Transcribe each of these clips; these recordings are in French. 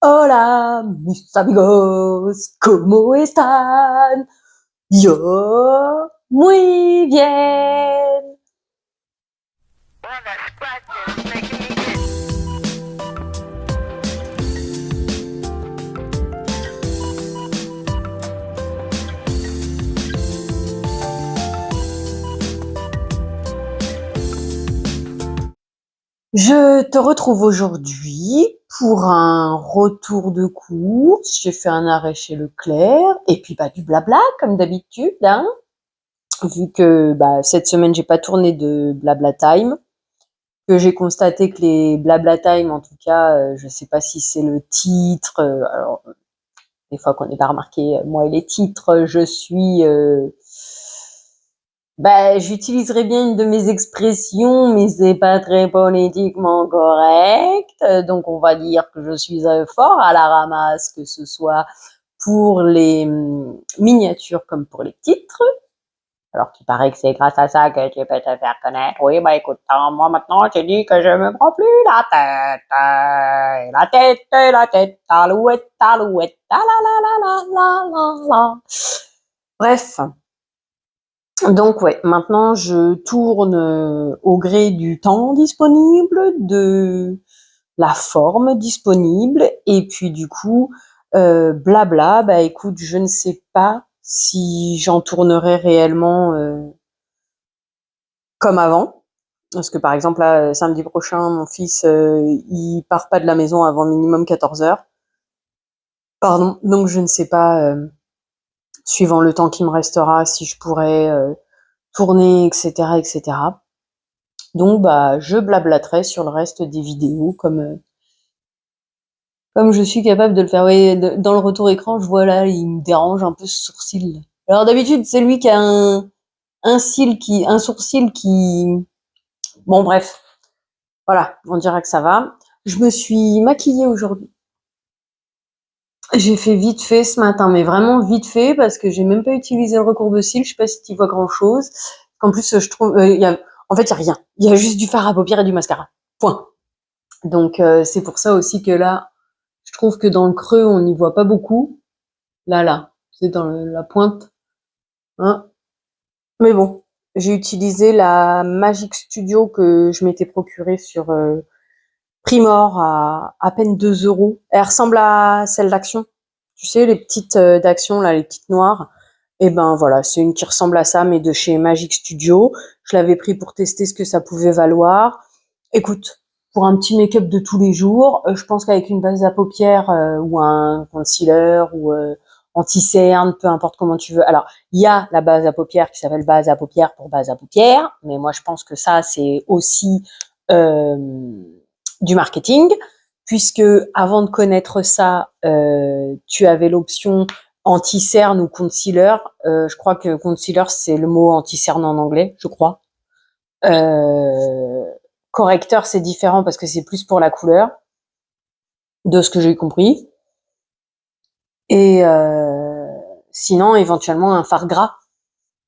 Hola, mis amigos, ¿cómo están? Yo muy bien. Je te retrouve aujourd'hui pour un retour de course. J'ai fait un arrêt chez Leclerc et puis du blabla comme d'habitude, hein. Vu que cette semaine j'ai pas tourné de blabla time, que j'ai constaté que les blabla time, en tout cas, je sais pas si c'est le titre. Alors des fois qu'on n'est pas remarqué, moi et les titres, je suis j'utiliserais bien une de mes expressions, mais c'est pas très politiquement correct. Donc, on va dire que je suis fort à la ramasse, que ce soit pour les miniatures comme pour les titres. Alors qu'il paraît que c'est grâce à ça que tu peux te faire connaître. Oui, écoute, moi maintenant, j'ai dit que je me prends plus la tête. La tête, alouette, alouette, la la la la la la la. Bref. Donc ouais, maintenant je tourne au gré du temps disponible, de la forme disponible, et puis du coup, blabla, écoute, je ne sais pas si j'en tournerai réellement comme avant. Parce que par exemple, là, samedi prochain, mon fils, il part pas de la maison avant minimum 14 heures. Pardon, donc je ne sais pas, suivant le temps qui me restera, si je pourrais tourner, etc., etc. Donc je blablaterai sur le reste des vidéos comme je suis capable de le faire. Oui, dans le retour écran, je vois là, il me dérange un peu ce sourcil. Alors d'habitude, c'est lui qui a un sourcil qui, bon bref, voilà, on dira que ça va. Je me suis maquillée aujourd'hui. J'ai fait vite fait ce matin, mais vraiment vite fait, parce que j'ai même pas utilisé le recourbe-cils. Je sais pas si tu vois grand chose. En plus, je trouve, en fait, il y a rien. Il y a juste du fard à paupières et du mascara. Point. Donc c'est pour ça aussi que là, je trouve que dans le creux, on n'y voit pas beaucoup. Là, c'est dans la pointe. Hein. Mais bon, j'ai utilisé la Magic Studio que je m'étais procurée sur Primor à peine 2 euros. Elle ressemble à celle d'Action. Tu sais, les petites d'Action, là, les petites noires. Et voilà, c'est une qui ressemble à ça, mais de chez Magic Studio. Je l'avais pris pour tester ce que ça pouvait valoir. Écoute, pour un petit make-up de tous les jours, je pense qu'avec une base à paupières ou un concealer ou anti-cerne, peu importe comment tu veux. Alors, il y a la base à paupières qui s'appelle base à paupières pour base à paupières, mais moi je pense que ça c'est aussi du marketing, puisque avant de connaître ça, tu avais l'option anti-cerne ou concealer. Je crois que concealer c'est le mot anti-cerne en anglais, je crois. Correcteur, c'est différent parce que c'est plus pour la couleur, de ce que j'ai compris. Et sinon, éventuellement, un fard gras.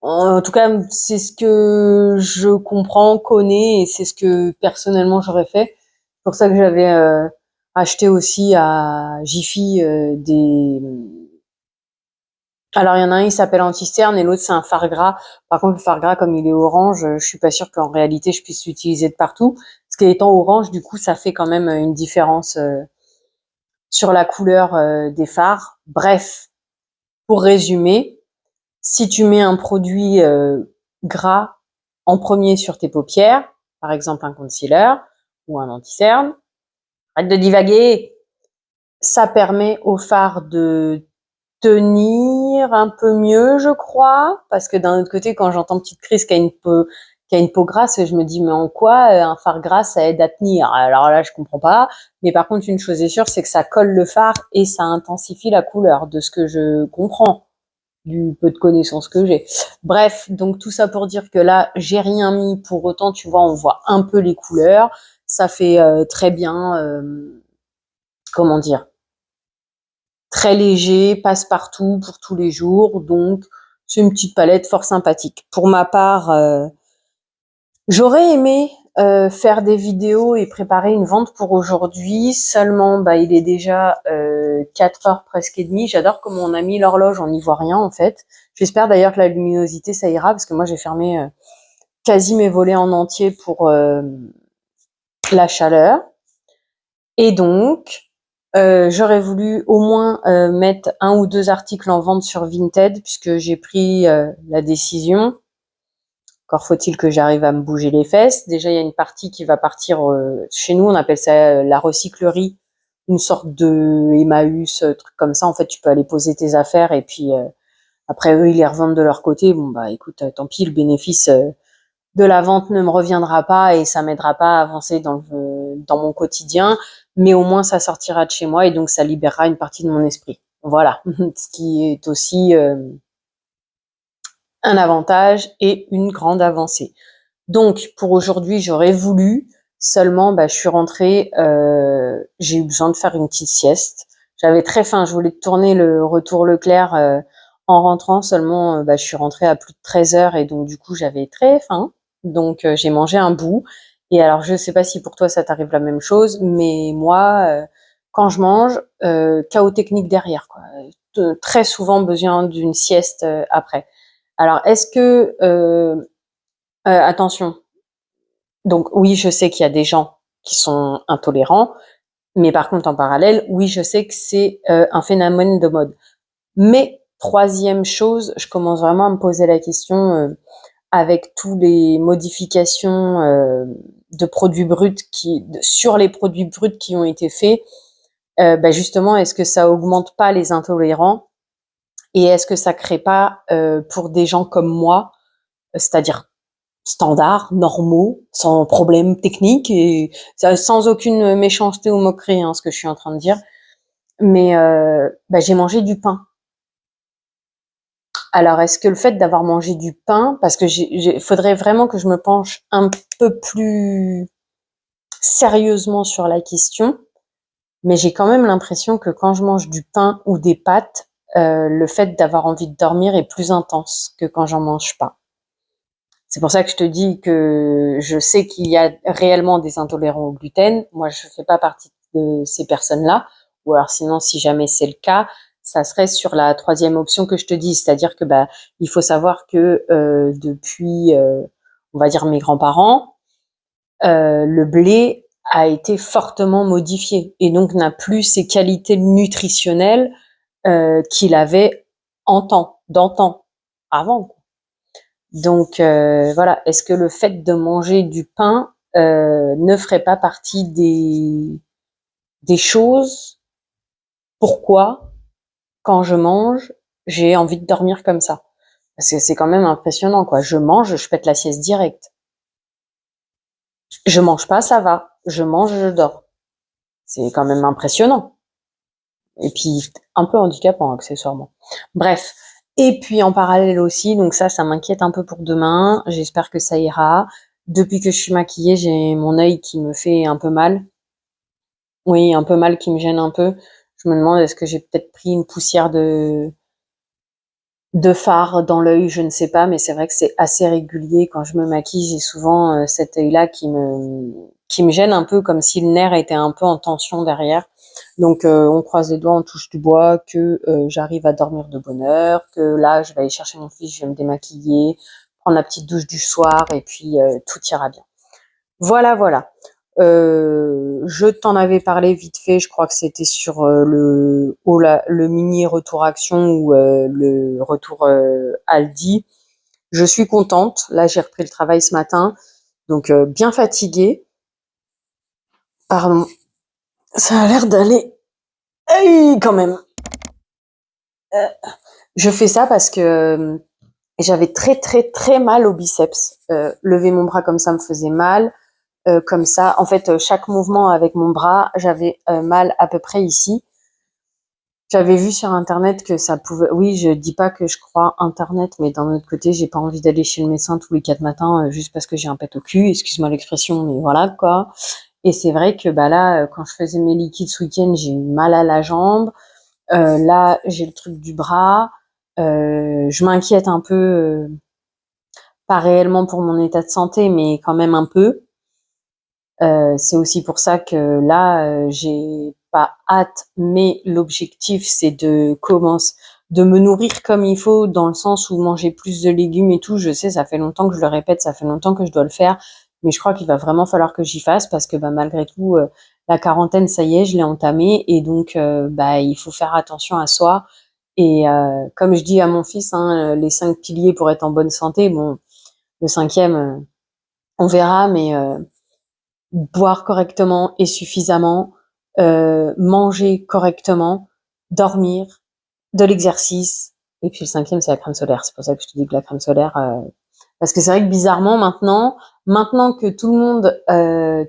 En tout cas, c'est ce que je comprends, connais, et c'est ce que personnellement j'aurais fait. C'est pour ça que j'avais acheté aussi à Jiffy des... Alors, il y en a un, il s'appelle anti-cerne, et l'autre, c'est un fard gras. Par contre, le fard gras, comme il est orange, je suis pas sûre qu'en réalité, je puisse l'utiliser de partout. Parce qu'étant orange, du coup, ça fait quand même une différence sur la couleur des fards. Bref, pour résumer, si tu mets un produit gras en premier sur tes paupières, par exemple un concealer ou un anti-cerne, arrête de divaguer, ça permet au fard de tenir un peu mieux, je crois, parce que d'un autre côté, quand j'entends Petite Crise qui a une peau grasse, je me dis mais en quoi un fard gras ça aide à tenir? Alors là, je comprends pas. Mais par contre, une chose est sûre, c'est que ça colle le fard et ça intensifie la couleur, de ce que je comprends, du peu de connaissances que j'ai. Bref, donc tout ça pour dire que là, j'ai rien mis. Pour autant, tu vois, on voit un peu les couleurs. Ça fait très bien, comment dire, très léger, passe-partout pour tous les jours. Donc, c'est une petite palette fort sympathique. Pour ma part, j'aurais aimé faire des vidéos et préparer une vente pour aujourd'hui. Seulement, il est déjà 4 heures presque et demie. J'adore comment on a mis l'horloge, on n'y voit rien en fait. J'espère d'ailleurs que la luminosité, ça ira, parce que moi, j'ai fermé quasi mes volets en entier pour la chaleur. Et donc, j'aurais voulu au moins mettre 1 ou 2 articles en vente sur Vinted, puisque j'ai pris la décision. Encore faut-il que j'arrive à me bouger les fesses. Déjà, il y a une partie qui va partir chez nous, on appelle ça la recyclerie, une sorte de Emmaüs, truc comme ça. En fait, tu peux aller poser tes affaires et puis après, eux, ils les revendent de leur côté. Bon, écoute, tant pis, le bénéfice de la vente ne me reviendra pas et ça m'aidera pas à avancer dans mon quotidien, mais au moins ça sortira de chez moi et donc ça libérera une partie de mon esprit. Voilà, ce qui est aussi un avantage et une grande avancée. Donc pour aujourd'hui, j'aurais voulu, seulement je suis rentrée, j'ai eu besoin de faire une petite sieste. J'avais très faim, je voulais tourner le retour Leclerc en rentrant, seulement je suis rentrée à plus de 13 heures et donc du coup j'avais très faim. Donc j'ai mangé un bout. Et alors je sais pas si pour toi ça t'arrive la même chose, mais moi quand je mange, chaos technique derrière, quoi. Très souvent besoin d'une sieste après. Alors est-ce que attention, donc oui, je sais qu'il y a des gens qui sont intolérants, mais par contre en parallèle, oui, je sais que c'est un phénomène de mode. Mais troisième chose, je commence vraiment à me poser la question avec tous les modifications de produits bruts sur les produits bruts qui ont été faits. Justement, est-ce que ça augmente pas les intolérants et est-ce que ça crée pas pour des gens comme moi, c'est-à-dire standards, normaux, sans problème technique et sans aucune méchanceté ou moquerie, ce que je suis en train de dire. Mais j'ai mangé du pain. Alors, est-ce que le fait d'avoir mangé du pain, parce que faudrait vraiment que je me penche un peu plus sérieusement sur la question, mais j'ai quand même l'impression que quand je mange du pain ou des pâtes, le fait d'avoir envie de dormir est plus intense que quand j'en mange pas. C'est pour ça que je te dis que je sais qu'il y a réellement des intolérants au gluten. Moi, je fais pas partie de ces personnes-là. Ou alors sinon, si jamais c'est le cas, ça serait sur la troisième option que je te dis. C'est-à-dire que il faut savoir que depuis, on va dire mes grands-parents, le blé a été fortement modifié et donc n'a plus ses qualités nutritionnelles qu'il avait d'antan, avant. Donc voilà, est-ce que le fait de manger du pain ne ferait pas partie des choses pourquoi, quand je mange, j'ai envie de dormir comme ça? Parce que c'est quand même impressionnant, quoi. Je mange, je pète la sieste directe. Je mange pas, ça va. Je mange, je dors. C'est quand même impressionnant. Et puis un peu handicapant accessoirement. Bref. Et puis en parallèle aussi, donc ça m'inquiète un peu pour demain. J'espère que ça ira. Depuis que je suis maquillée, j'ai mon œil qui me fait un peu mal. Oui, un peu mal, qui me gêne un peu. Je me demande, est-ce que j'ai peut-être pris une poussière de fard dans l'œil, je ne sais pas, mais c'est vrai que c'est assez régulier. Quand je me maquille, j'ai souvent cet œil-là qui me gêne un peu, comme si le nerf était un peu en tension derrière. Donc on croise les doigts, on touche du bois, que j'arrive à dormir de bonne heure, que là je vais aller chercher mon fils, je vais me démaquiller, prendre la petite douche du soir et puis tout ira bien. Voilà, voilà. Je t'en avais parlé vite fait, je crois que c'était sur le mini retour action ou le retour Aldi. Je suis contente. Là, j'ai repris le travail ce matin, donc bien fatiguée. Pardon. Ça a l'air d'aller. Aïe, quand même. Je fais ça parce que j'avais très très très mal au biceps. Lever mon bras comme ça me faisait mal. Comme ça, en fait, chaque mouvement avec mon bras, j'avais mal à peu près ici. J'avais vu sur internet que ça pouvait. Oui, je dis pas que je crois internet, mais d'un autre côté, j'ai pas envie d'aller chez le médecin tous les 4 matins juste parce que j'ai un pet au cul. Excuse-moi l'expression, mais voilà quoi. Et c'est vrai que là, quand je faisais mes liquides ce week-end, j'ai eu mal à la jambe. Là, j'ai le truc du bras. Je m'inquiète un peu, pas réellement pour mon état de santé, mais quand même un peu. C'est aussi pour ça que là, j'ai pas hâte, mais l'objectif, c'est de me nourrir comme il faut, dans le sens où manger plus de légumes et tout. Je sais, ça fait longtemps que je le répète, ça fait longtemps que je dois le faire, mais je crois qu'il va vraiment falloir que j'y fasse parce que, bah, malgré tout, la quarantaine, ça y est, je l'ai entamée et donc, bah, il faut faire attention à soi. Et comme je dis à mon fils, hein, les 5 piliers pour être en bonne santé, bon, le cinquième, on verra, mais boire correctement et suffisamment, manger correctement, dormir, de l'exercice, et puis le cinquième, c'est la crème solaire. C'est pour ça que je te dis que la crème solaire, parce que c'est vrai que bizarrement maintenant que tout le monde,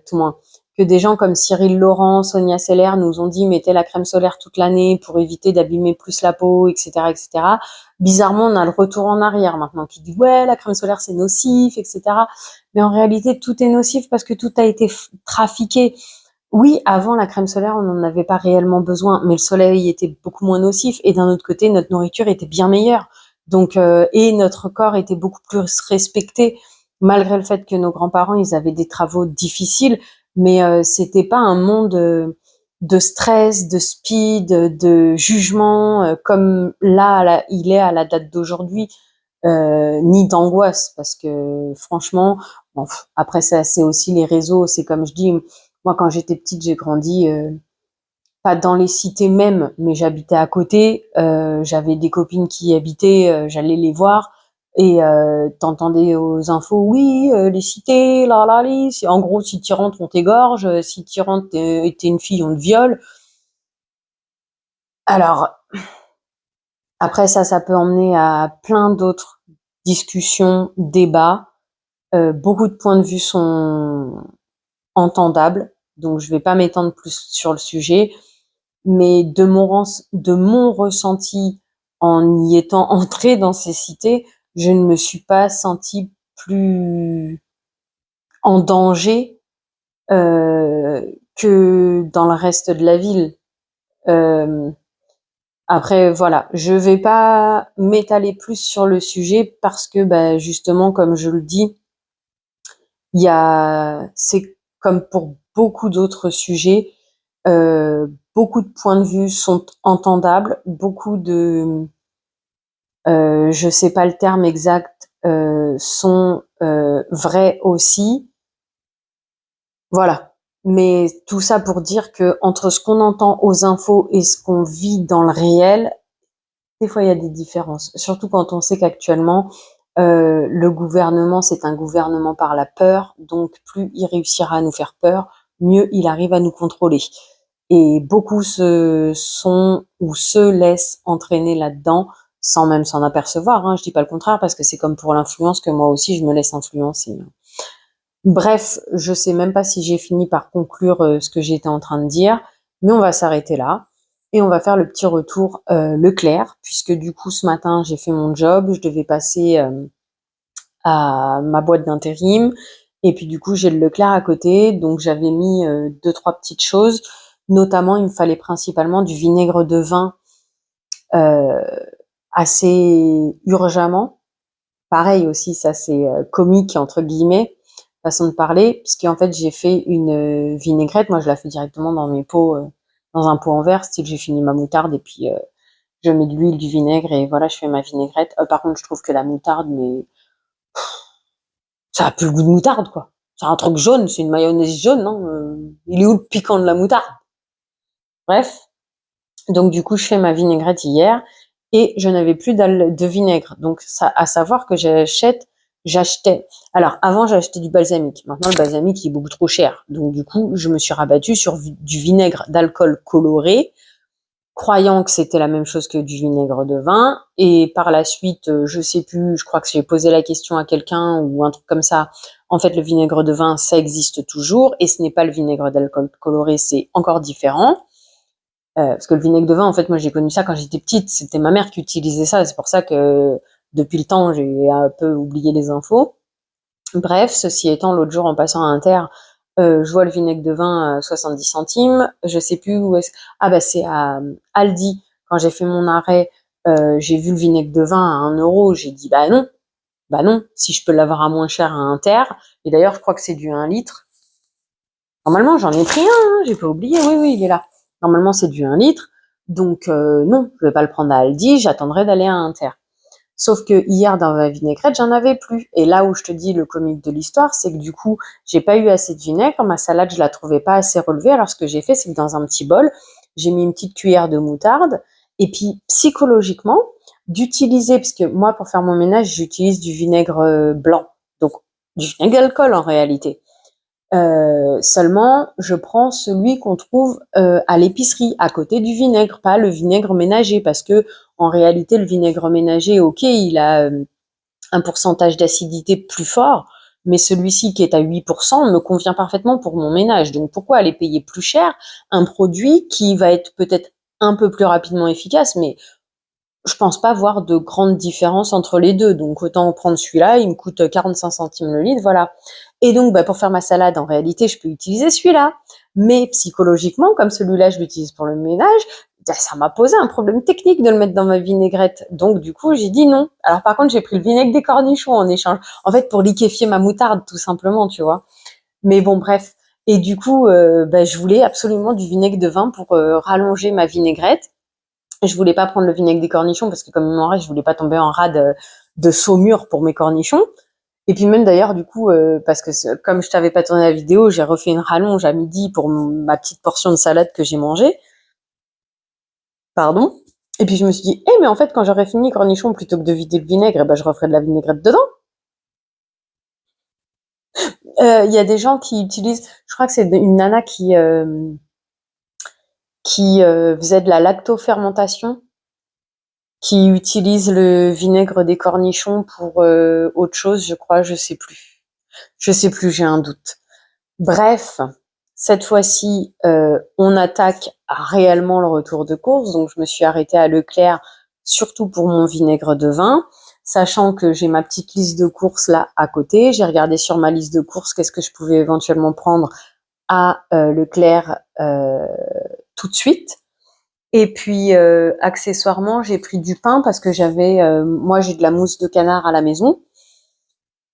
tout le monde, que des gens comme Cyril Laurent, Sonia Seller nous ont dit mettez la crème solaire toute l'année pour éviter d'abîmer plus la peau, etc., etc. Bizarrement, on a le retour en arrière maintenant qui dit ouais, la crème solaire c'est nocif, etc. Mais en réalité, tout est nocif parce que tout a été trafiqué. Oui, avant la crème solaire, on n'en avait pas réellement besoin, mais le soleil était beaucoup moins nocif et d'un autre côté, notre nourriture était bien meilleure. Donc et notre corps était beaucoup plus respecté malgré le fait que nos grands-parents, ils avaient des travaux difficiles, mais c'était pas un monde de stress, de speed, de jugement comme là il est à la date d'aujourd'hui, ni d'angoisse parce que franchement, bon, après ça c'est aussi les réseaux, c'est comme je dis, moi quand j'étais petite, j'ai grandi pas dans les cités même, mais j'habitais à côté, j'avais des copines qui y habitaient, j'allais les voir et t'entendais aux infos oui, les cités, là là li, en gros si tu rentres on t'égorge, si tu rentres t'es une fille on te viole. Alors après ça peut emmener à plein d'autres discussions, débats. Beaucoup de points de vue sont entendables, donc je vais pas m'étendre plus sur le sujet, mais de mon ressenti en y étant entrée dans ces cités, je ne me suis pas sentie plus en danger que dans le reste de la ville. Euh, Après, voilà, je vais pas m'étaler plus sur le sujet parce que, bah, justement, comme je le dis, c'est comme pour beaucoup d'autres sujets, beaucoup de points de vue sont entendables, beaucoup de, je sais pas le terme exact, sont vrais aussi. Voilà. Mais tout ça pour dire que entre ce qu'on entend aux infos et ce qu'on vit dans le réel, des fois il y a des différences. Surtout quand on sait qu'actuellement, le gouvernement, c'est un gouvernement par la peur, donc plus il réussira à nous faire peur, mieux il arrive à nous contrôler. Et beaucoup se sont ou se laissent entraîner là-dedans sans même s'en apercevoir. Hein. Je dis pas le contraire parce que c'est comme pour l'influence que moi aussi je me laisse influencer. Bref, je sais même pas si j'ai fini par conclure ce que j'étais en train de dire, mais on va s'arrêter là et on va faire le petit retour Leclerc, puisque du coup ce matin j'ai fait mon job, je devais passer à ma boîte d'intérim et puis du coup j'ai le Leclerc à côté, donc j'avais mis deux trois petites choses, notamment il me fallait principalement du vinaigre de vin euh, assez urgemment. Pareil aussi, ça c'est comique entre guillemets, façon de parler, puisqu'en fait j'ai fait une vinaigrette. Moi je la fais directement dans mes pots, dans un pot en verre, style j'ai fini ma moutarde et puis je mets de l'huile, du vinaigre et voilà, je fais ma vinaigrette. Par contre, je trouve que la moutarde, mais ça a plus le goût de moutarde quoi. C'est un truc jaune, c'est une mayonnaise jaune, non il est où le piquant de la moutarde? Bref, donc du coup je fais ma vinaigrette hier et je n'avais plus de vinaigre. Donc ça, à savoir que j'achetais. Alors avant j'achetais du balsamique. Maintenant le balsamique il est beaucoup trop cher. Donc du coup je me suis rabattue sur du vinaigre d'alcool coloré, croyant que c'était la même chose que du vinaigre de vin. Et par la suite, je sais plus, je crois que j'ai posé la question à quelqu'un ou un truc comme ça. En fait, le vinaigre de vin, ça existe toujours et ce n'est pas le vinaigre d'alcool coloré, c'est encore différent. Parce que le vinaigre de vin, en fait, moi j'ai connu ça quand j'étais petite. C'était ma mère qui utilisait ça. C'est pour ça que depuis le temps, j'ai un peu oublié les infos. Bref, ceci étant, l'autre jour en passant à Inter, je vois le vinaigre de vin à 70 centimes. Je sais plus où est-ce. Ah bah c'est à Aldi. Quand j'ai fait mon arrêt, j'ai vu le vinaigre de vin à 1 euro. J'ai dit bah non. Si je peux l'avoir à moins cher à Inter. Et d'ailleurs, je crois que c'est du 1 litre. Normalement, j'en ai pris un, hein, j'ai pas oublié. Oui, oui, il est là. Normalement, c'est du 1 litre. Donc, non, je vais pas le prendre à Aldi, j'attendrai d'aller à Inter. Sauf que hier, dans ma vinaigrette, j'en avais plus. Et là où je te dis le comique de l'histoire, c'est que du coup, j'ai pas eu assez de vinaigre. Ma salade, je la trouvais pas assez relevée. Alors, ce que j'ai fait, c'est que dans un petit bol, j'ai mis une petite cuillère de moutarde. Et puis, psychologiquement, d'utiliser, parce que moi, pour faire mon ménage, j'utilise du vinaigre blanc. Donc, du vinaigre d'alcool, en réalité. Seulement, je prends celui qu'on trouve à l'épicerie, à côté du vinaigre, pas le vinaigre ménager, parce que en réalité, le vinaigre ménager, ok, il a un pourcentage d'acidité plus fort, mais celui-ci qui est à 8% me convient parfaitement pour mon ménage. Donc pourquoi aller payer plus cher un produit qui va être peut-être un peu plus rapidement efficace, mais je pense pas voir de grande différence entre les deux. Donc autant prendre celui-là, il me coûte 45 centimes le litre, voilà. Et donc pour faire ma salade, en réalité, je peux utiliser celui-là. Mais psychologiquement, comme celui-là, je l'utilise pour le ménage, ça m'a posé un problème technique de le mettre dans ma vinaigrette. Donc du coup, j'ai dit non. Alors par contre, j'ai pris le vinaigre des cornichons en échange. En fait, pour liquéfier ma moutarde, tout simplement, tu vois. Mais bon, bref. Et du coup, je voulais absolument du vinaigre de vin pour rallonger ma vinaigrette. Je voulais pas prendre le vinaigre des cornichons parce que comme il m'en reste, je voulais pas tomber en rade de saumure pour mes cornichons. Et puis même d'ailleurs du coup, parce que comme je t'avais pas tourné la vidéo, j'ai refait une rallonge à midi pour ma petite portion de salade que j'ai mangée. Pardon. Et puis je me suis dit, mais en fait quand j'aurais fini les cornichons, plutôt que de vider le vinaigre, je referais de la vinaigrette dedans. Il y a des gens qui utilisent, je crois que c'est une nana qui faisait de la lactofermentation, qui utilise le vinaigre des cornichons pour autre chose, je crois, je sais plus. Je sais plus, j'ai un doute. Bref, cette fois-ci, on attaque réellement le retour de course, donc je me suis arrêtée à Leclerc, surtout pour mon vinaigre de vin, sachant que j'ai ma petite liste de courses là à côté. J'ai regardé sur ma liste de courses qu'est-ce que je pouvais éventuellement prendre à Leclerc tout de suite. Et puis accessoirement, j'ai pris du pain parce que moi j'ai de la mousse de canard à la maison.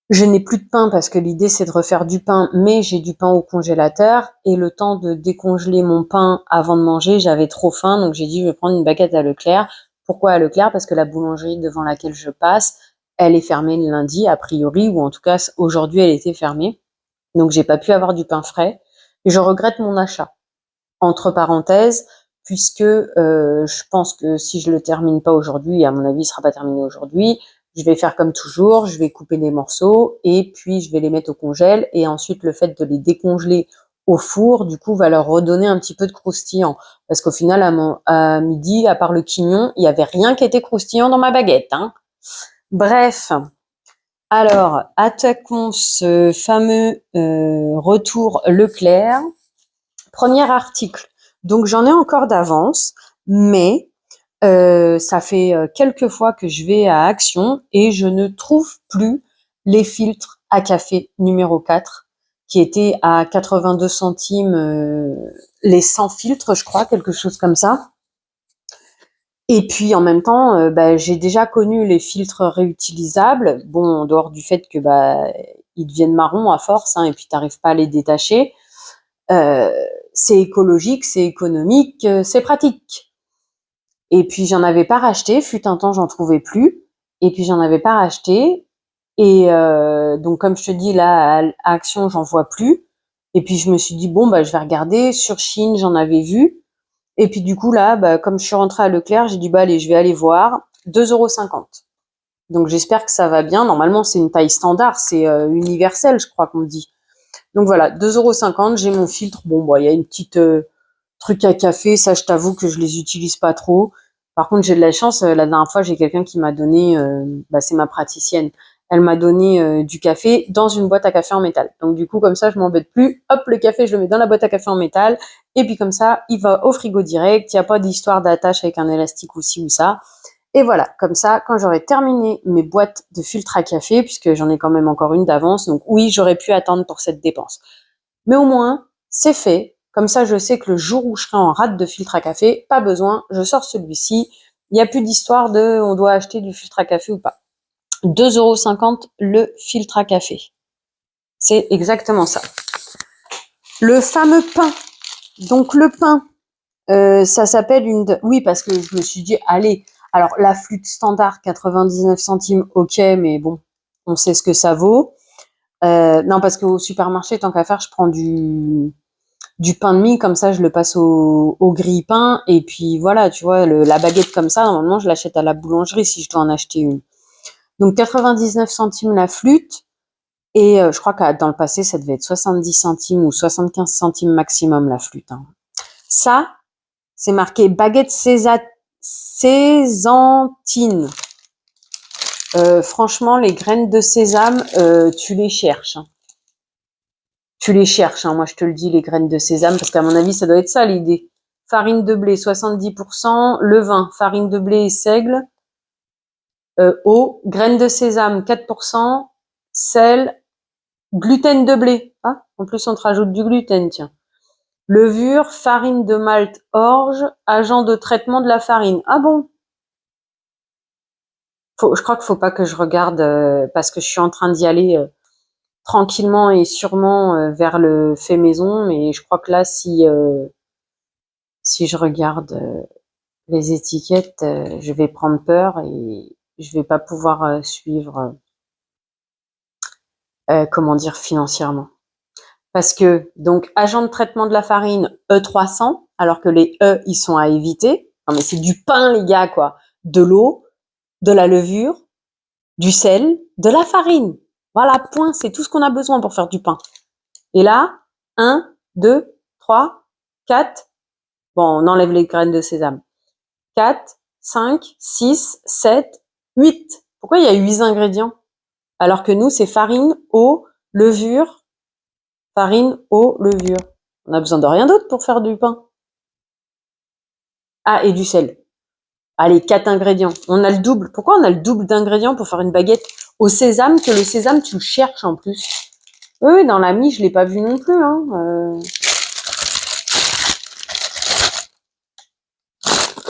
Je n'ai plus de pain parce que l'idée c'est de refaire du pain, mais j'ai du pain au congélateur et le temps de décongeler mon pain avant de manger, j'avais trop faim, donc j'ai dit je vais prendre une baguette à Leclerc. Pourquoi à Leclerc? Parce que la boulangerie devant laquelle je passe, elle est fermée le lundi a priori, ou en tout cas aujourd'hui elle était fermée, donc j'ai pas pu avoir du pain frais. Et je regrette mon achat. Entre parenthèses, puisque je pense que si je le termine pas aujourd'hui, et à mon avis il sera pas terminé aujourd'hui, je vais faire comme toujours, je vais couper des morceaux et puis je vais les mettre au congèle et ensuite le fait de les décongeler au four, du coup, va leur redonner un petit peu de croustillant. Parce qu'au final, à midi, à part le quignon, il y avait rien qui était croustillant dans ma baguette, hein. Bref. Alors, attaquons ce fameux retour Leclerc. Premier article. Donc j'en ai encore d'avance, mais ça fait quelques fois que je vais à Action et je ne trouve plus les filtres à café numéro 4 qui étaient à 82 centimes les 100 filtres, je crois, quelque chose comme ça. Et puis en même temps, j'ai déjà connu les filtres réutilisables, bon, en dehors du fait que ils deviennent marrons à force, hein, et puis t'arrives pas à les détacher. C'est écologique, c'est économique, c'est pratique. Et puis j'en avais pas racheté, fut un temps j'en trouvais plus, et puis j'en avais pas racheté, et donc comme je te dis là à Action j'en vois plus, et puis je me suis dit bon je vais regarder sur Chine, j'en avais vu, et puis du coup là comme je suis rentrée à Leclerc, j'ai dit allez je vais aller voir 2,50 €. Donc j'espère que ça va bien. Normalement c'est une taille standard, c'est universel je crois qu'on dit. Donc voilà, 2,50 €, j'ai mon filtre. Bon, il y a une petite truc à café, ça je t'avoue que je les utilise pas trop. Par contre, j'ai de la chance, la dernière fois, j'ai quelqu'un qui m'a donné, c'est ma praticienne, elle m'a donné du café dans une boîte à café en métal. Donc du coup, comme ça, je m'embête plus. Hop, le café, je le mets dans la boîte à café en métal. Et puis comme ça, il va au frigo direct. Il n'y a pas d'histoire d'attache avec un élastique ou ci ou ça. Et voilà, comme ça, quand j'aurai terminé mes boîtes de filtres à café, puisque j'en ai quand même encore une d'avance, donc oui, j'aurais pu attendre pour cette dépense. Mais au moins, c'est fait. Comme ça, je sais que le jour où je serai en rate de filtre à café, pas besoin, je sors celui-ci. Il n'y a plus d'histoire de on doit acheter du filtre à café ou pas. 2,50 € le filtre à café. C'est exactement ça. Le fameux pain. Donc le pain, ça s'appelle une... Oui, parce que je me suis dit, allez, alors la flûte standard, 99 centimes, ok, mais bon, on sait ce que ça vaut. Non, parce qu'au supermarché, tant qu'à faire, je prends du pain de mie, comme ça, je le passe au grille-pain, et puis voilà, tu vois, la baguette comme ça, normalement, je l'achète à la boulangerie si je dois en acheter une. Donc 99 centimes la flûte, et je crois que dans le passé, ça devait être 70 centimes ou 75 centimes maximum la flûte. Hein. Ça, c'est marqué baguette sézantine. Franchement, les graines de sésame, tu les cherches. Hein. Tu les cherches, hein, moi je te le dis, les graines de sésame, parce qu'à mon avis, ça doit être ça l'idée. Farine de blé, 70%, levain, farine de blé et seigle, eau, graines de sésame, 4%, sel, gluten de blé. Ah, en plus, on te rajoute du gluten, tiens. Levure, farine de malt orge, agent de traitement de la farine. Ah bon? Je crois qu'il faut pas que je regarde, parce que je suis en train d'y aller tranquillement et sûrement vers le fait maison, mais je crois que là, si je regarde les étiquettes, je vais prendre peur et je vais pas pouvoir suivre, comment dire, financièrement. Parce que, donc, agent de traitement de la farine, E300, alors que les E, ils sont à éviter. Non, mais c'est du pain, les gars, quoi. De l'eau, de la levure, du sel, de la farine. Voilà, point. C'est tout ce qu'on a besoin pour faire du pain. Et là, 1, 2, 3, 4. Bon, on enlève les graines de sésame. 4, 5, 6, 7, 8. Pourquoi il y a 8 ingrédients? Alors que nous, c'est farine, eau, levure, farine, eau, levure. On a besoin de rien d'autre pour faire du pain. Ah, et du sel. Allez, 4 ingrédients. On a le double. Pourquoi on a le double d'ingrédients pour faire une baguette au sésame, que le sésame, tu le cherches en plus? Oui, dans la mie, je l'ai pas vu non plus. Hein.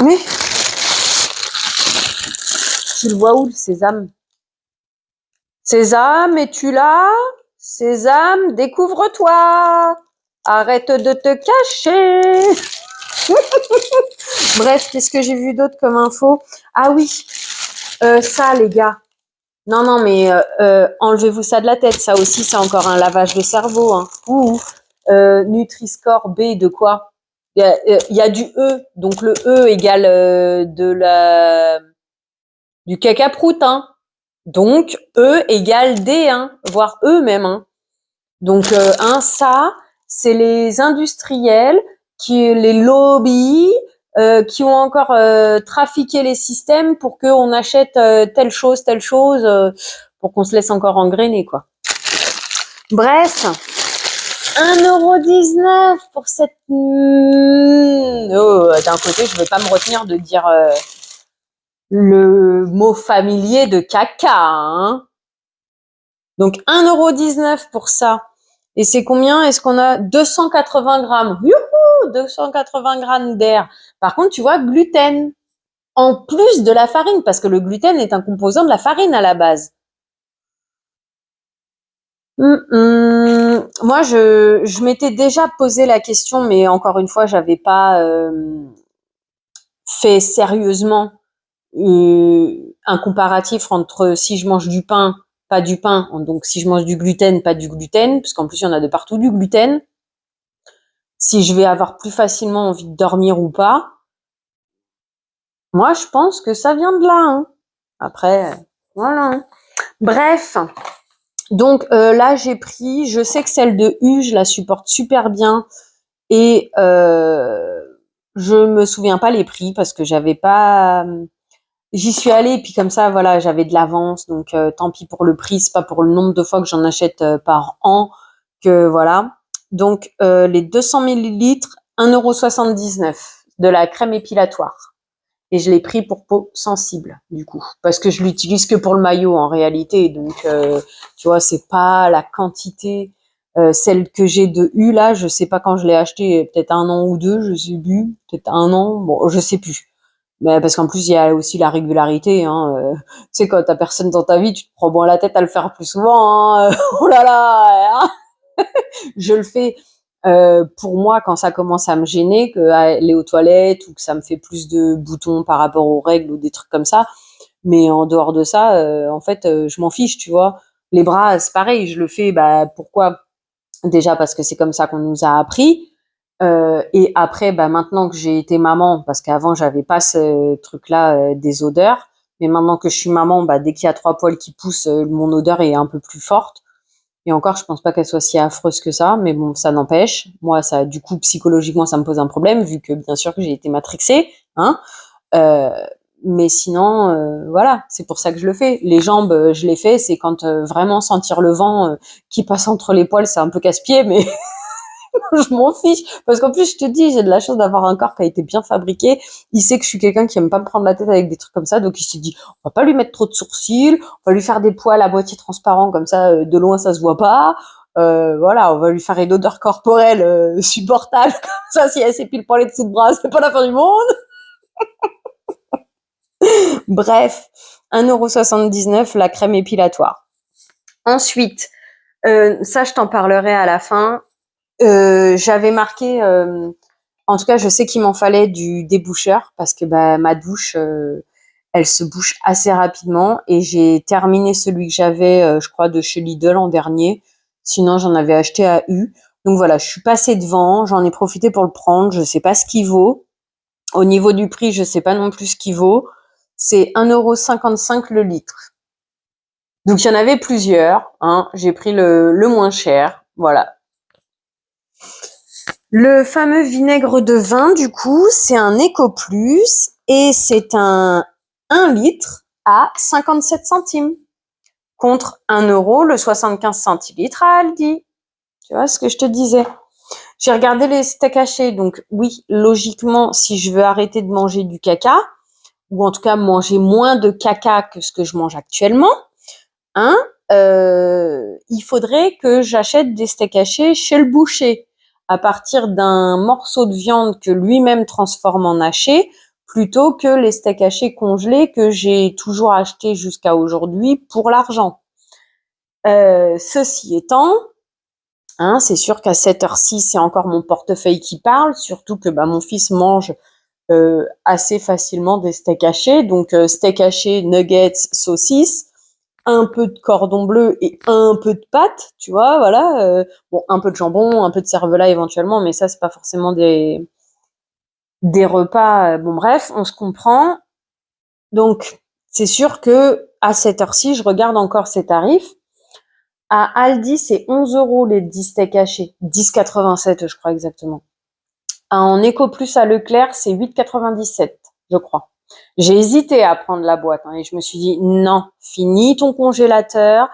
Mais tu le vois où, le sésame? Sésame, es-tu là? Sésame, découvre-toi. Arrête de te cacher. Bref, qu'est-ce que j'ai vu d'autre comme info? Ah oui, ça, les gars. Non, non, mais enlevez-vous ça de la tête. Ça aussi, c'est encore un lavage de cerveau. Hein. Nutri-Score B de quoi? Il y a du E. Donc le E égale du cacaproute. Hein. Donc E égale D, hein, voire E même. Hein. Donc ça, c'est les industriels, les lobbies, qui ont encore trafiqué les systèmes pour qu'on achète telle chose, pour qu'on se laisse encore engrainer, quoi. Bref, 1,19 € pour cette... d'un côté, je vais pas me retenir de dire le mot familier de caca, hein. Donc 1,19 € pour ça. Et c'est combien? Est-ce qu'on a 280 grammes? Youhou, 280 grammes d'air. Par contre, tu vois, gluten. En plus de la farine, parce que le gluten est un composant de la farine à la base. Moi, je m'étais déjà posé la question, mais encore une fois, j'avais pas fait sérieusement un comparatif entre si je mange du pain, pas du pain, donc si je mange du gluten, pas du gluten, parce qu'en plus il y en a de partout du gluten, si je vais avoir plus facilement envie de dormir ou pas. Moi, je pense que ça vient de là. Hein. Après, voilà. Bref, donc là j'ai pris, je sais que celle de U, je la supporte super bien et je me souviens pas les prix parce que j'avais pas... J'y suis allée, puis comme ça, voilà, j'avais de l'avance, donc tant pis pour le prix, c'est pas pour le nombre de fois que j'en achète par an que voilà. Donc les 200 millilitres, 1,79 € de la crème épilatoire. Et je l'ai pris pour peau sensible, du coup, parce que je l'utilise que pour le maillot en réalité, donc tu vois, c'est pas la quantité. Celle que j'ai de U là, je sais pas quand je l'ai achetée, peut-être 1 an ou 2, je sais plus, peut-être 1 an, bon, je sais plus. Mais parce qu'en plus, il y a aussi la régularité. Hein, tu sais, quand t'as personne dans ta vie, tu te prends moins la tête à le faire plus souvent. Hein, oh là là, hein, je le fais Pour moi, quand ça commence à me gêner, que aller aux toilettes ou que ça me fait plus de boutons par rapport aux règles ou des trucs comme ça, mais en dehors de ça, en fait, je m'en fiche, tu vois. Les bras, c'est pareil, je le fais, bah pourquoi? Déjà parce que c'est comme ça qu'on nous a appris. Et après, bah maintenant que j'ai été maman, parce qu'avant j'avais pas ce truc-là des odeurs, mais maintenant que je suis maman, bah dès qu'il y a 3 poils qui poussent, mon odeur est un peu plus forte. Et encore, je pense pas qu'elle soit si affreuse que ça, mais bon, ça n'empêche. Moi, ça, du coup, psychologiquement, ça me pose un problème, vu que bien sûr que j'ai été matrixée, hein. Euh, mais sinon, voilà, c'est pour ça que je le fais. Les jambes, je les fais, c'est quand vraiment sentir le vent qui passe entre les poils, c'est un peu casse-pied, mais je m'en fiche. Parce qu'en plus, je te dis, j'ai de la chance d'avoir un corps qui a été bien fabriqué. Il sait que je suis quelqu'un qui aime pas me prendre la tête avec des trucs comme ça, donc il s'est dit, on va pas lui mettre trop de sourcils, on va lui faire des poils à moitié transparents, comme ça, de loin, ça se voit pas. Voilà, on va lui faire une odeur corporelle supportable, comme ça, si elle s'épile pas les dessous de bras, c'est pas la fin du monde. Bref, 1,79 € la crème épilatoire. Ensuite, ça, je t'en parlerai à la fin. J'avais marqué, en tout cas, je sais qu'il m'en fallait du déboucheur parce que bah, ma douche, elle se bouche assez rapidement et j'ai terminé celui que j'avais, je crois, de chez Lidl en dernier. Sinon, j'en avais acheté à U. Donc voilà, je suis passée devant, j'en ai profité pour le prendre. Je sais pas ce qu'il vaut. Au niveau du prix, je sais pas non plus ce qu'il vaut. C'est 1,55 € le litre. Donc il y en avait plusieurs, hein. J'ai pris le moins cher, voilà. Le fameux vinaigre de vin, du coup, c'est un Ecoplus et c'est un 1 litre à 57 centimes contre 1 € le 75 centilitres à Aldi. Tu vois ce que je te disais? J'ai regardé les steaks hachés, donc oui, logiquement, si je veux arrêter de manger du caca, ou en tout cas manger moins de caca que ce que je mange actuellement, hein, il faudrait que j'achète des steaks hachés chez le boucher à partir d'un morceau de viande que lui-même transforme en haché, plutôt que les steaks hachés congelés que j'ai toujours achetés jusqu'à aujourd'hui pour l'argent. Ceci étant, hein, c'est sûr qu'à cette heure-ci, c'est encore mon portefeuille qui parle, surtout que bah, mon fils mange assez facilement des steaks hachés, donc steak haché, nuggets, saucisses, un peu de cordon bleu et un peu de pâte, tu vois, voilà. Bon, un peu de jambon, un peu de cervelas éventuellement, mais ça, c'est pas forcément des repas. Bon, bref, on se comprend. Donc, c'est sûr que à cette heure-ci, je regarde encore ces tarifs. À Aldi, c'est 11 € les 10 steaks hachés. 10,87, je crois exactement. En Ecoplus à Leclerc, c'est 8,97, je crois. J'ai hésité à prendre la boîte, hein, et je me suis dit non, finis ton congélateur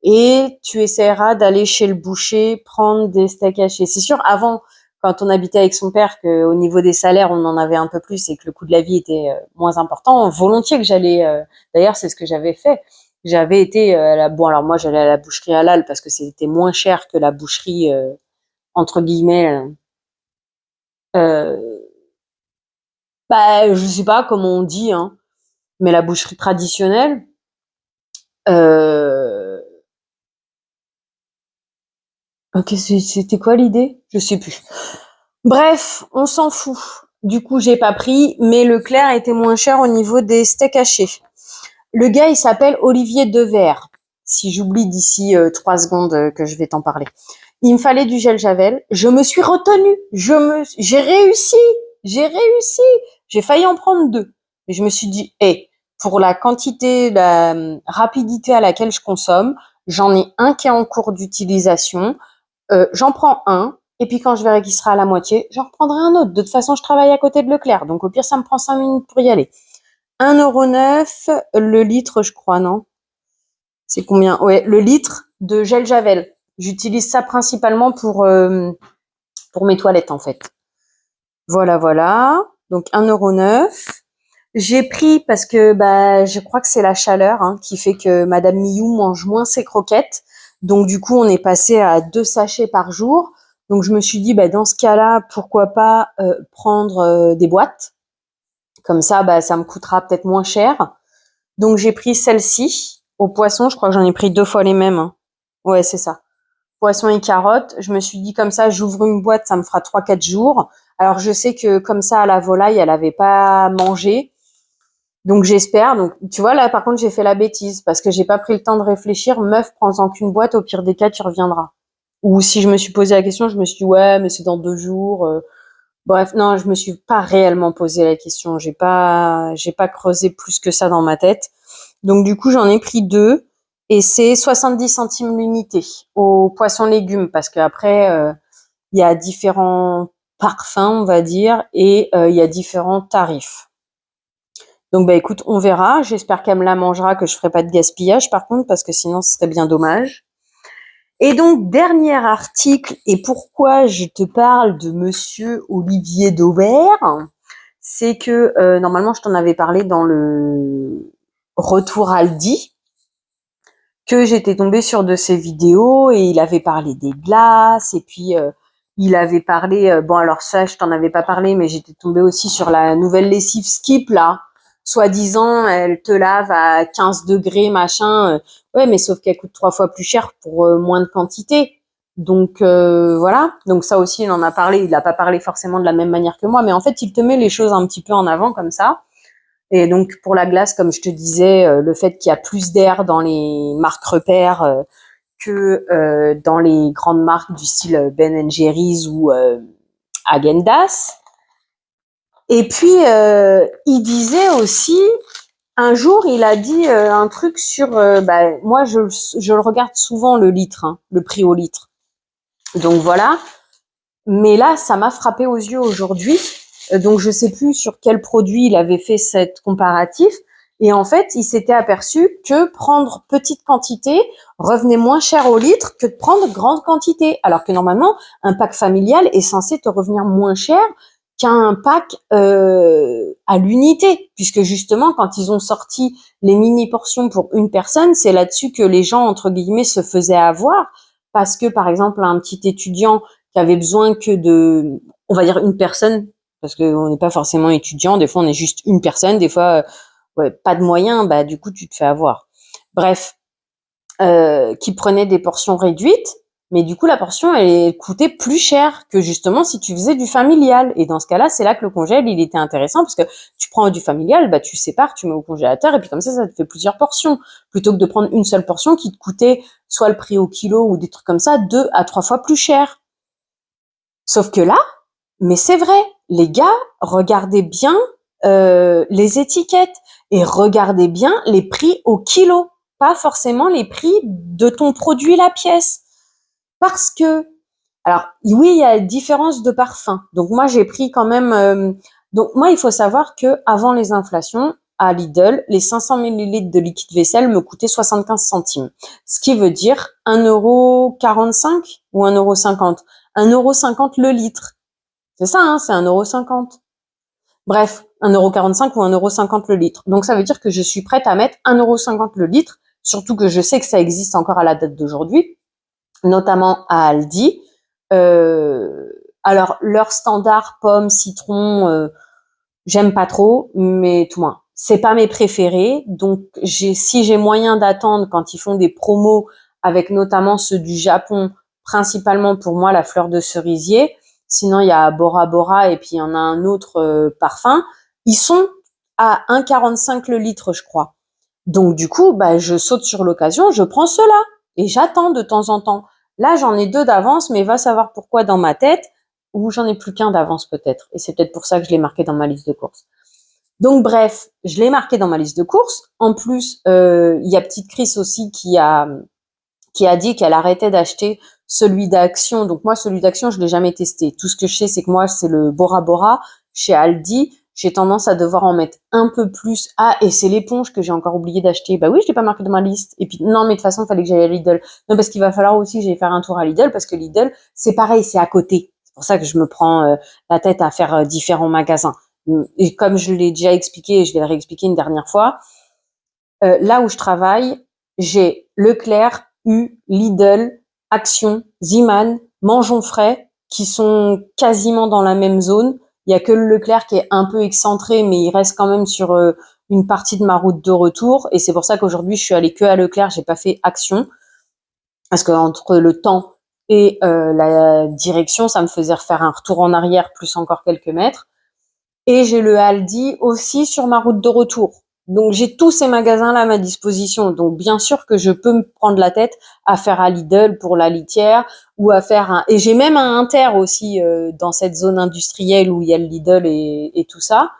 et tu essaieras d'aller chez le boucher prendre des steaks hachés. C'est sûr, avant, quand on habitait avec son père, qu'au niveau des salaires, on en avait un peu plus et que le coût de la vie était moins important, volontiers que j'allais. D'ailleurs, c'est ce que j'avais fait. J'avais été bon, alors moi, j'allais à la boucherie halal parce que c'était moins cher que la boucherie entre guillemets. Euh, Bah, je sais pas comment on dit, hein, mais la boucherie traditionnelle. Euh... Ok, c'était quoi l'idée? Je sais plus. Bref, on s'en fout. Du coup, j'ai pas pris, mais Leclerc était moins cher au niveau des steaks hachés. Le gars, il s'appelle Olivier Devers. Si j'oublie d'ici 3 secondes que je vais t'en parler. Il me fallait du gel Javel. Je me suis retenue. J'ai réussi. J'ai réussi. J'ai failli en prendre 2. Mais je me suis dit, pour la quantité, la rapidité à laquelle je consomme, j'en ai un qui est en cours d'utilisation. J'en prends un. Et puis quand je verrai qu'il sera à la moitié, j'en reprendrai un autre. De toute façon, je travaille à côté de Leclerc. Donc au pire, ça me prend 5 minutes pour y aller. 1,09 € le litre, je crois, non? C'est combien? Ouais, le litre de gel Javel. J'utilise ça principalement pour mes toilettes, en fait. Voilà, voilà. Donc 1,09 €. J'ai pris parce que bah je crois que c'est la chaleur qui fait que Madame Miou mange moins ses croquettes. Donc du coup, on est passé à 2 sachets par jour. Donc je me suis dit bah dans ce cas-là, pourquoi pas prendre des boîtes. Comme ça, bah ça me coûtera peut-être moins cher. Donc j'ai pris celle-ci au poisson. Je crois que j'en ai pris 2 fois les mêmes, hein. Ouais, c'est ça. poisson et carottes. Je me suis dit comme ça, j'ouvre une boîte, ça me fera 3-4 jours. Alors je sais que comme ça, à la volaille, elle avait pas mangé. Donc j'espère. Donc tu vois, là par contre, j'ai fait la bêtise parce que j'ai pas pris le temps de réfléchir. Meuf, prends-en qu'une boîte, au pire des cas, tu reviendras. Ou si je me suis posé la question, je me suis dit ouais, mais c'est dans 2 jours. Bref, non, je me suis pas réellement posé la question. J'ai pas creusé plus que ça dans ma tête. Donc du coup, j'en ai pris 2 et c'est 70 centimes l'unité au poisson légumes parce qu'après il y a différents parfums, on va dire, et il y a différents tarifs. Donc bah écoute, on verra. J'espère qu'elle me la mangera, que je ferai pas de gaspillage par contre, parce que sinon ce serait bien dommage. Et donc dernier article, et pourquoi je te parle de Monsieur Olivier Dauvert, c'est que normalement je t'en avais parlé dans le retour Aldi, que j'étais tombée sur de ses vidéos et il avait parlé des glaces et puis il avait parlé bon alors ça je t'en avais pas parlé mais j'étais tombée aussi sur la nouvelle lessive Skip là, soi-disant elle te lave à 15 degrés machin, ouais mais sauf qu'elle coûte 3 fois plus cher pour moins de quantité. Donc voilà, donc ça aussi il en a parlé, il a pas parlé forcément de la même manière que moi mais en fait il te met les choses un petit peu en avant comme ça. Et donc pour la glace, comme je te disais, le fait qu'il y a plus d'air dans les marques repères que dans les grandes marques du style Ben Jerry's ou Häagen-Dazs. Et puis il disait aussi, un jour il a dit un truc sur, moi je le regarde souvent le litre, hein, le prix au litre. Donc voilà. Mais là, ça m'a frappé aux yeux aujourd'hui. Donc, je sais plus sur quel produit il avait fait cette comparatif. Et en fait, il s'était aperçu que prendre petite quantité revenait moins cher au litre que de prendre grande quantité. Alors que normalement, un pack familial est censé te revenir moins cher qu'un pack à l'unité. Puisque justement, quand ils ont sorti les mini-portions pour une personne, c'est là-dessus que les gens, entre guillemets, se faisaient avoir. Parce que, par exemple, un petit étudiant qui avait besoin que de, on va dire une personne, parce qu'on n'est pas forcément étudiant, des fois on est juste une personne, des fois ouais, pas de moyens, bah du coup tu te fais avoir. Bref, qui prenait des portions réduites, mais du coup la portion elle coûtait plus cher que justement si tu faisais du familial. Et dans ce cas-là, c'est là que le congèle il était intéressant parce que tu prends du familial, bah tu sépares, tu mets au congélateur et puis comme ça te fait plusieurs portions plutôt que de prendre une seule portion qui te coûtait soit le prix au kilo ou des trucs comme ça 2 à 3 fois plus cher. Sauf que là, mais c'est vrai, les gars, regardez bien les étiquettes et regardez bien les prix au kilo, pas forcément les prix de ton produit la pièce. Parce que, alors oui, il y a différence de parfum. Donc moi, j'ai pris quand même. Donc moi, il faut savoir que avant les inflations, à Lidl, les 500 ml de liquide vaisselle me coûtaient 75 centimes. Ce qui veut dire 1,45 € ou 1,50 €. 1,50 € le litre. C'est ça, hein, c'est 1,50 €. Bref, 1,45 € ou 1,50 € le litre. Donc ça veut dire que je suis prête à mettre 1,50 € le litre, surtout que je sais que ça existe encore à la date d'aujourd'hui, notamment à Aldi. Alors, leur standard pomme, citron, j'aime pas trop, mais tout moins. C'est pas mes préférés, donc si j'ai moyen d'attendre quand ils font des promos avec notamment ceux du Japon, principalement pour moi la fleur de cerisier. Sinon il y a Bora Bora et puis il y en a un autre parfum. Ils sont à 1,45 € le litre, je crois. Donc du coup, bah je saute sur l'occasion, je prends ceux-là et j'attends de temps en temps. Là j'en ai 2 d'avance, mais va savoir pourquoi dans ma tête, ou j'en ai plus qu'un d'avance peut-être. Et c'est peut-être pour ça que je l'ai marqué dans ma liste de courses. Donc bref, je l'ai marqué dans ma liste de courses. En plus, il y a petite Chris aussi qui a dit qu'elle arrêtait d'acheter celui d'Action. Donc moi, celui d'Action, je l'ai jamais testé. Tout ce que je sais, c'est que moi, c'est le Bora Bora chez Aldi. J'ai tendance à devoir en mettre un peu plus. Ah, et c'est l'éponge que j'ai encore oublié d'acheter. Bah oui, je l'ai pas marqué dans ma liste. Et puis non, mais de toute façon, il fallait que j'aille à Lidl. Non, parce qu'il va falloir aussi que j'aille faire un tour à Lidl, parce que Lidl, c'est pareil, c'est à côté. C'est pour ça que je me prends la tête à faire différents magasins. Et comme je l'ai déjà expliqué, et je vais le réexpliquer une dernière fois, là où je travaille, j'ai Leclerc, Lidl, Action, Ziman, Mangeons Frais, qui sont quasiment dans la même zone. Il y a que le Leclerc qui est un peu excentré, mais il reste quand même sur une partie de ma route de retour. Et c'est pour ça qu'aujourd'hui, je suis allée que à Leclerc, j'ai pas fait Action. Parce que entre le temps Et la direction, ça me faisait refaire un retour en arrière, plus encore quelques mètres. Et j'ai le Aldi aussi sur ma route de retour. Donc j'ai tous ces magasins-là à ma disposition. Donc bien sûr que je peux me prendre la tête à faire un Lidl pour la litière ou à faire un... Et j'ai même un Inter aussi dans cette zone industrielle où il y a le Lidl et tout ça.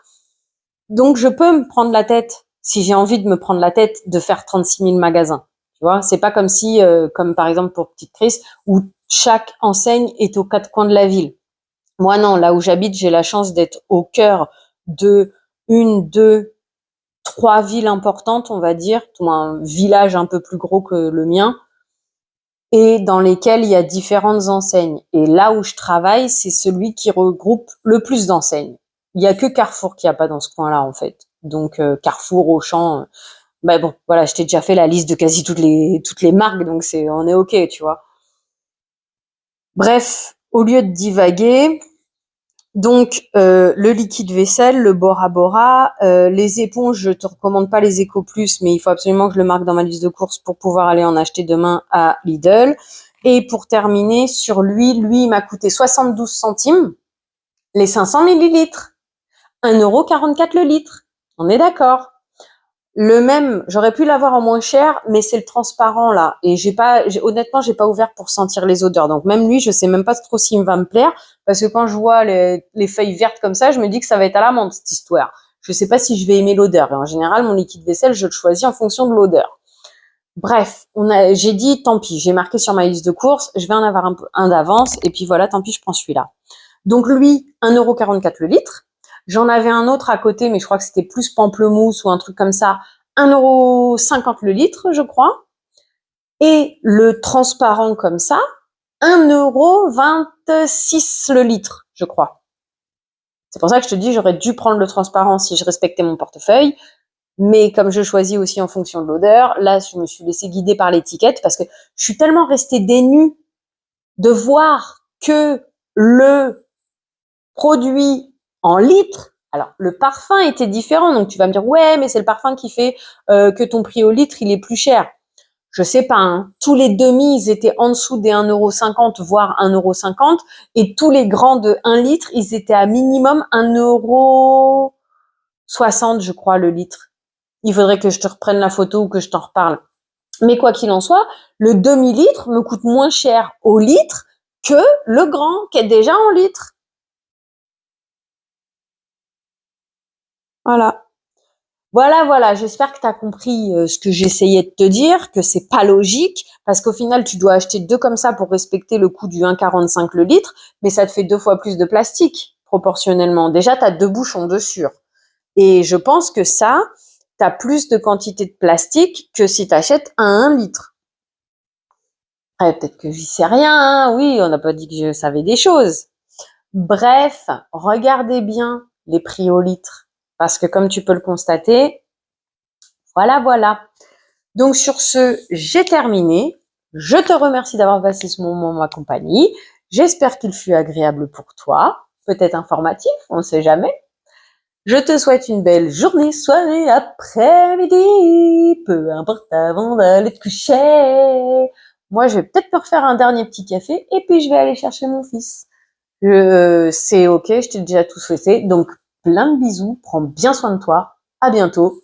Donc je peux me prendre la tête, si j'ai envie de me prendre la tête, de faire 36 000 magasins. Tu vois, c'est pas comme si, comme par exemple pour Petite Chris, où chaque enseigne est aux quatre coins de la ville. Moi non, là où j'habite, j'ai la chance d'être au cœur de une, deux, trois villes importantes, on va dire, un village un peu plus gros que le mien, et dans lesquels il y a différentes enseignes. Et là où je travaille, c'est celui qui regroupe le plus d'enseignes. Il y a que Carrefour qui a pas dans ce coin-là, en fait. Donc Carrefour, Auchan, bah bon, voilà, je t'ai déjà fait la liste de quasi toutes les marques, donc on est ok, tu vois. Bref, au lieu de divaguer, donc le liquide vaisselle, le Bora Bora, les éponges, je te recommande pas les Eco Plus, mais il faut absolument que je le marque dans ma liste de courses pour pouvoir aller en acheter demain à Lidl. Et pour terminer, sur lui, il m'a coûté 72 centimes les 500 millilitres, 1,44 € le litre. On est d'accord? Le même, j'aurais pu l'avoir en moins cher, mais c'est le transparent là. Et honnêtement, j'ai pas ouvert pour sentir les odeurs. Donc même lui, je sais même pas trop s'il va me plaire, parce que quand je vois les feuilles vertes comme ça, je me dis que ça va être à l'amande cette histoire. Je sais pas si je vais aimer l'odeur. Et en général, mon liquide vaisselle, je le choisis en fonction de l'odeur. Bref, j'ai dit tant pis, j'ai marqué sur ma liste de courses, je vais en avoir un d'avance, et puis voilà, tant pis, je prends celui-là. Donc lui, 1,44 € le litre. J'en avais un autre à côté, mais je crois que c'était plus pamplemousse ou un truc comme ça, 1,50 € le litre, je crois. Et le transparent comme ça, 1,26 € le litre, je crois. C'est pour ça que je te dis, j'aurais dû prendre le transparent si je respectais mon portefeuille. Mais comme je choisis aussi en fonction de l'odeur, là, je me suis laissée guider par l'étiquette parce que je suis tellement restée dénue de voir que le produit en litres. Alors, le parfum était différent, donc tu vas me dire, ouais, mais c'est le parfum qui fait que ton prix au litre, il est plus cher. Je sais pas, hein. Tous les demi, ils étaient en dessous des 1,50 €, voire 1,50 €, et tous les grands de 1 litre, ils étaient à minimum 1,60 €, je crois, le litre. Il faudrait que je te reprenne la photo ou que je t'en reparle. Mais quoi qu'il en soit, le demi-litre me coûte moins cher au litre que le grand, qui est déjà en litre. Voilà. Voilà, j'espère que tu as compris ce que j'essayais de te dire, que c'est pas logique, parce qu'au final, tu dois acheter 2 comme ça pour respecter le coût du 1,45 € le litre, mais ça te fait 2 fois plus de plastique, proportionnellement. Déjà, tu as 2 bouchons dessus. Et je pense que ça, tu as plus de quantité de plastique que si tu achètes à 1 litre. Après, peut-être que j'y sais rien, hein. Oui, on n'a pas dit que je savais des choses. Bref, regardez bien les prix au litre. Parce que comme tu peux le constater, voilà. Donc sur ce, j'ai terminé. Je te remercie d'avoir passé ce moment en ma compagnie. J'espère qu'il fut agréable pour toi, peut-être informatif, on ne sait jamais. Je te souhaite une belle journée, soirée, après-midi, peu importe avant d'aller te coucher. Moi, je vais peut-être me refaire un dernier petit café et puis je vais aller chercher mon fils. C'est ok, je t'ai déjà tout souhaité. Donc, plein de bisous, prends bien soin de toi. À bientôt.